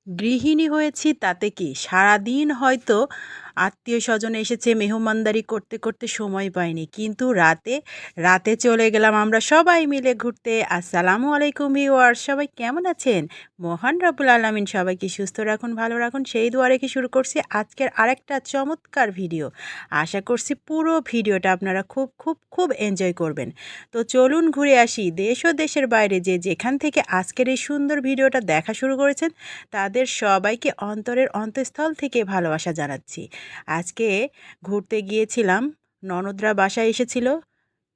গৃহিণী হয়েছি তাতে কি সারাদিন হয়তো আত্মীয় স্বজন এসেছে মেহমানদারি করতে করতে সময় পাইনি কিন্তু রাতে রাতে চলে গেলাম আমরা সবাই মিলে ঘুরতে। আসসালামু আলাইকুম ভিউয়ার্স, সবাই কেমন আছেন? মহান রব্বুল আলামিন সবাইকে সুস্থ রাখুন, ভালো রাখুন, সেই দোয়া রেখে শুরু করছি আজকের আরেকটা চমৎকার ভিডিও। আশা করছি পুরো ভিডিওটা আপনারা খুব খুব খুব এনজয় করবেন। তো চলুন ঘুরে আসি দেশ ও দেশের বাইরে যে যেখান থেকে আজকের এই সুন্দর ভিডিওটা দেখা শুরু করেছেন তাদের সবাইকে অন্তরের অন্তঃস্থল থেকে ভালোবাসা জানাচ্ছি। আজকে ঘুরতে গিয়েছিলাম, ননদরা বাসায় এসেছিল।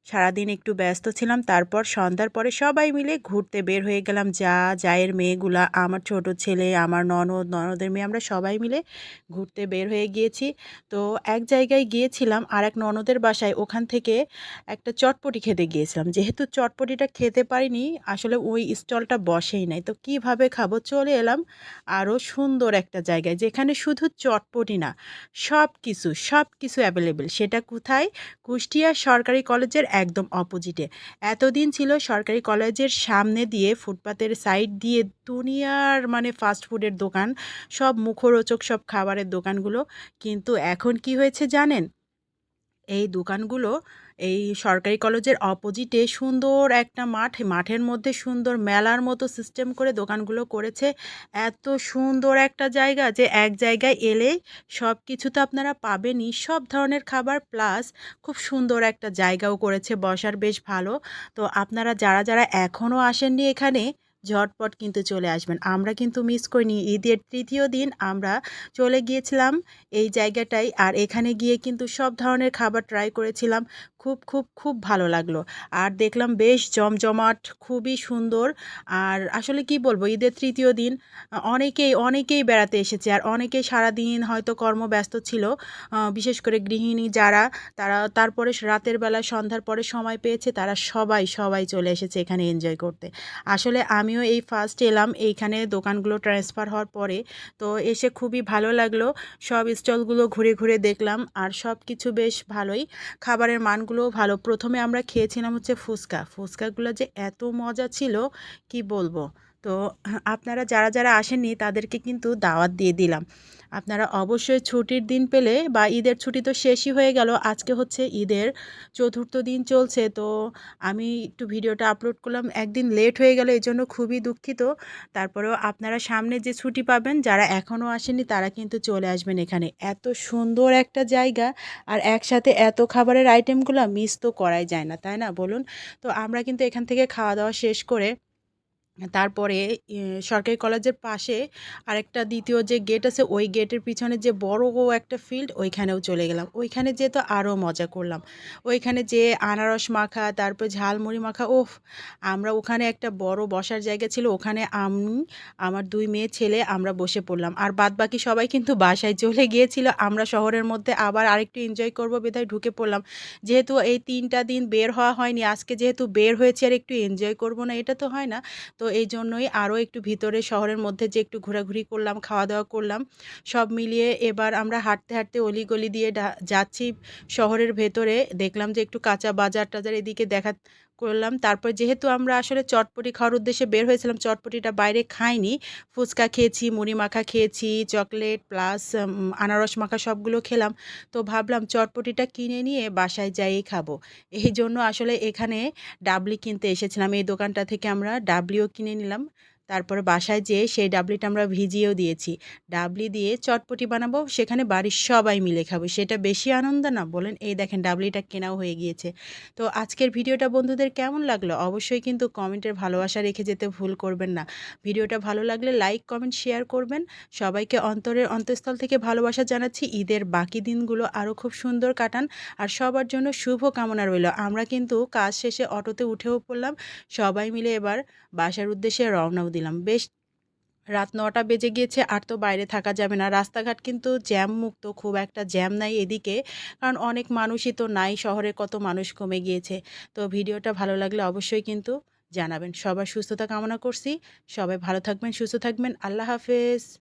সারাদিন একটু ব্যস্ত ছিলাম, তারপর সন্ধ্যার পরে সবাই মিলে ঘুরতে বের হয়ে গেলাম। জায়ের মেয়েগুলা, আমার ছোট ছেলে, আমার ননদ, ননদের মেয়ে, আমরা সবাই মিলে ঘুরতে বের হয়ে গিয়েছি। তো এক জায়গায় গিয়েছিলাম আর এক ননদের বাসায়, ওখান থেকে একটা চটপটি খেতে গিয়েছিলাম। যেহেতু চটপটিটা খেতে পারিনি, আসলে ওই স্টলটা বসেই নাই, তো কিভাবে খাবো, চলে এলাম আরও সুন্দর একটা জায়গায় যেখানে শুধু চটপটি না, সব কিছু সব কিছু অ্যাভেলেবেল। সেটা কোথায়? কুষ্টিয়া সরকারি কলেজের একদম অপোজিটে। এতদিন ছিল সরকারি কলেজের সামনে দিয়ে ফুটপাতের সাইড দিয়ে দুনিয়ার মানে ফাস্ট ফুডের দোকান, সব মুখরোচক সব খাবারের দোকানগুলো। কিন্তু এখন কি হয়েছে জানেন? এই দোকানগুলো এই সরকারি কলেজের অপোজিটে সুন্দর একটা মাঠের মধ্যে সুন্দর মেলার মতো সিস্টেম করে দোকানগুলো করেছে। এত সুন্দর একটা জায়গা যে এক জায়গায় এলেই সব কিছু তো আপনারা পাবেনই, সব ধরনের খাবার প্লাস খুব সুন্দর একটা জায়গাও করেছে বসার, বেশ ভালো। তো আপনারা যারা যারা এখনও আসেননি এখানে, ঝটপট কিন্তু চলে আসবেন। আমরা কিন্তু মিস করিনি, ঈদের তৃতীয় দিন আমরা চলে গিয়েছিলাম এই জায়গাটায়, আর এখানে গিয়ে কিন্তু সব ধরনের খাবার ট্রাই করেছিলাম। খুব খুব খুব ভালো লাগলো। আর দেখলাম বেশ জমজমাট, খুবই সুন্দর। আর আসলে কি বলবো, ঈদের তৃতীয় দিন অনেকেই বেড়াতে এসেছে, আর অনেকেই সারাদিন হয়তো কর্মব্যস্ত ছিল। বিশেষ করে গৃহিণী যারা, তারা তারপরে রাতের বেলা সন্ধ্যার পরে সময় পেয়েছে, তারা সবাই সবাই চলে এসেছে এখানে এনজয় করতে। আসলে আমিও এই ফার্স্ট এলাম এইখানে দোকানগুলো ট্রান্সফার হওয়ার পরে। তো এসে খুবই ভালো লাগলো। সব স্টলগুলো ঘুরে ঘুরে দেখলাম, আর সব কিছু বেশ ভালোই। খাবারের মানগুলোও ভালো। প্রথমে আমরা খেয়েছিলাম হচ্ছে ফুচকাগুলো যে এত মজা ছিল কি বলবো। তো আপনারা যারা যারা আসেননি তাদেরকে কিন্তু দাওয়াত দিয়ে দিলাম। আপনারা অবশ্যই ছুটির দিন পেলে, বা ঈদের ছুটি তো শেষই হয়ে গেল, আজকে হচ্ছে ঈদের চতুর্থ দিন চলছে। তো আমি একটু ভিডিওটা আপলোড করলাম, একদিন লেট হয়ে গেল, এই জন্য খুবই দুঃখিত। তারপরেও আপনারা সামনে যে ছুটি পাবেন, যারা এখনও আসেননি তারা কিন্তু চলে আসবেন এখানে। এত সুন্দর একটা জায়গা, আর একসাথে এত খাবারের আইটেমগুলো মিস তো করাই যায় না, তাই না বলুন? তো আমরা কিন্তু এখান থেকে খাওয়া দাওয়া শেষ করে তারপরে সরকারি কলেজের পাশে আরেকটা দ্বিতীয় যে গেট আছে, ওই গেটের পিছনে যে বড় একটা ফিল্ড, ওইখানেও চলে গেলাম। ওইখানে যেয়ে তো আরও মজা করলাম। ওইখানে যে আনারস মাখা, তারপর ঝালমুড়ি মাখা, ওফ! আমরা ওখানে একটা বড় বসার জায়গা ছিল, ওখানে আমি, আমার 2 মেয়ে ছেলে আমরা বসে পড়লাম। আর বাদবাকি সবাই কিন্তু বাসায় চলে গিয়েছিল। আমরা শহরের মধ্যে আবার আরেকটু এনজয় করব বিধায় ঢুকে পড়লাম। যেহেতু এই 3টা দিন বের হওয়া হয়নি, আজকে যেহেতু বের হয়েছি আর একটু এনজয় করব না, এটা তো হয় না। তো এই জন্যই আরও একটু ভিতরে শহরের মধ্যে যে একটু ঘোরাঘুরি করলাম, খাওয়া দাওয়া করলাম। সব মিলিয়ে এবার আমরা হাঁটতে হাঁটতে অলিগলি দিয়ে যাচ্ছি শহরের ভেতরে। দেখলাম যে একটু কাঁচা বাজার টাজার এদিকে দেখা করলাম। তারপর যেহেতু আমরা আসলে চটপটি খাওয়ার উদ্দেশ্যে বের হয়েছিলাম, চটপটিটা বাইরে খাইনি। ফুচকা খেয়েছি, মুড়ি মাখা খেয়েছি, চকলেট প্লাস আনারস মাখা সবগুলো খেলাম। তো ভাবলাম চটপটিটা কিনে নিয়ে বাসায় যাইয়েই খাবো। এই জন্য আসলে এখানে ডাবলি কিনতে এসেছিলাম। এই দোকানটা থেকে আমরা ডাবলিও কিনে নিলাম। তারপরে বাসায় যেয়ে সেই ডাবলিটা আমরা ভিজিয়েও দিয়েছি। ডাবলি দিয়ে চটপটি বানাবো, সেখানে বাড়ির সবাই মিলে খাবো। সেটা বেশি আনন্দ না বলেন? এই দেখেন ডাবলিটা কেনাও হয়ে গিয়েছে। তো আজকের ভিডিওটা বন্ধুদের কেমন লাগলো? অবশ্যই কিন্তু কমেন্টের ভালোবাসা রেখে যেতে ভুল করবেন না। ভিডিওটা ভালো লাগলে লাইক, কমেন্ট, শেয়ার করবেন। সবাইকে অন্তরের অন্তঃস্থল থেকে ভালোবাসা জানাচ্ছি। ঈদের বাকি দিনগুলো আরও খুব সুন্দর কাটান, আর সবার জন্য শুভ কামনা রইল। আমরা কিন্তু কাজ শেষে অটোতে উঠেও পড়লাম। সবাই মিলে এবার বাসার উদ্দেশ্যে রওনাও দিলাম। বেশ রাত ৯টা বেজে গিয়েছে, আর তো বাইরে থাকা যাবে না। রাস্তাঘাট কিন্তু জ্যাম মুক্ত, খুব একটা জ্যাম নাই এদিকে। কারণ অনেক মানুষই তো নাই, শহরে কত মানুষ কমে গিয়েছে। তো ভিডিওটা ভালো লাগলে অবশ্যই কিন্তু জানাবেন। সবার সুস্থতা কামনা করছি। সবাই ভালো থাকবেন, সুস্থ থাকবেন। আল্লাহ হাফেজ।